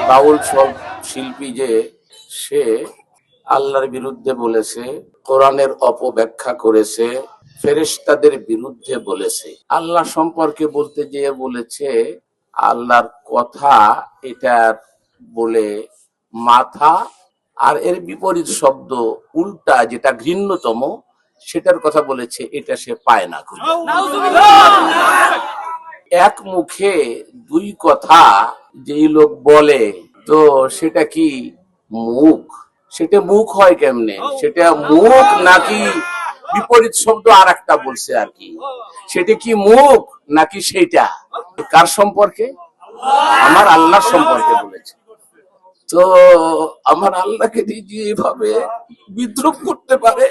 বাউল সব শিল্পী যে সে আল্লাহর বিরুদ্ধে বলেছে, কোরআনের অপব্যাখ্যা করেছে, ফেরেশতাদের বিরুদ্ধে বলেছে, আল্লাহ সম্পর্কে বলতে গিয়ে বলেছে আল্লাহর কথা এটা বলে মাথা, আর এর বিপরীত শব্দ উল্টা যেটা ঘৃণ্যতম সেটার কথা বলেছে, এটা সে পায় না। এক মুখে দুই কথা যেই লোক বলে, তো সেটা কি মুখ? সেটা মুখ হয় কেমনে? সেটা মুখ নাকি বিপরীত শব্দ আর একটা বলছে আর কি, সেটা কি মুখ নাকি সেটা? কার সম্পর্কে? আমার আল্লাহর সম্পর্কে বলেছে। তো আমার আল্লাহকে দিয়ে এভাবে বিদ্রোহ করতে পারে,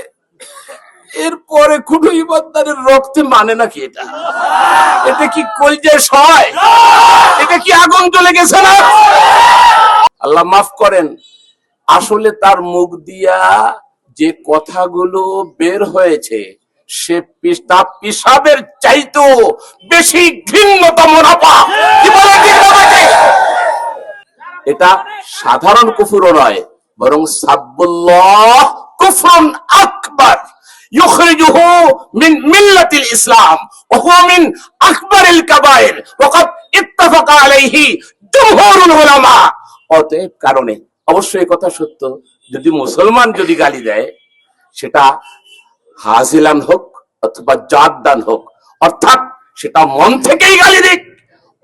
এরপরে কোন ইমানদারের রক্তে মানে নাকি? এটা এটা কি কলজে সয়? এটা কি আগুন জ্বলে গেছে না? আল্লাহ মাফ করেন, আসলে তার মুখ দিয়া যে কথাগুলো বের হয়েছে সে পিশাবের চাইতেও বেশি ঘৃণ্যতম নাপাক। এটা সাধারণ কুফরও নয়, বরং সাব্বুল্লাহ কুফরুন আকবার ইখরিজুহু মিন মিল্লাতিল ইসলাম ওয়া হুয়া মিন আকবারিল কাবায়ের ওয়া ক্বাদ ইত্তাফাকা আলাইহি জুমহুরুল উলামা। অতএব কারণে অবশ্যই কথা সত্য, যদি মুসলমান যদি গালি দেয় সেটা হাজিলান হোক অথবা জাদ্দান হোক, অর্থাৎ সেটা মন থেকেই গালি দিক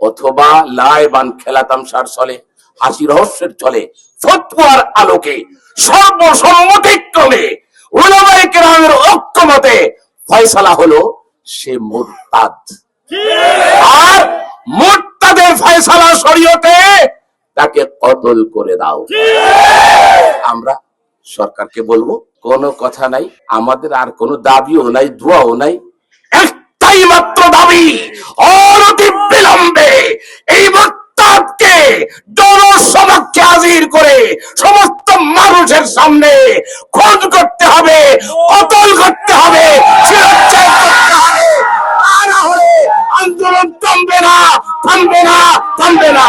অথবা লাইবান খেলাতামশার চলে, হাসি রহস্যের চলে, ফতোয়ার আলোকে সর্বসম্মতিক্রমে উলামায়ে কেরামের ঐক্যমতে ফয়সালা হলো সে মুরতাদ। আর মুরতাদের ফয়সালা শরীয়তে তাকে কতল করে দাও। আমরা সরকারকে বলবো কোনো কথা নাই, আমাদের আর কোনো দাবিও নাই, দোয়াও নাই, একটাই মাত্র দাবি, অনতি বিলম্বে এই মুরতাদকে জনসমক্ষে হাজির করে সমস্ত মানুষের সামনে খোঁজ করতে হবে, কতল করতে হবে, শিরশ্ছেদ করতে হবে। আর না হলে আন্দোলন থামবে না, থামবে না, থামবে না।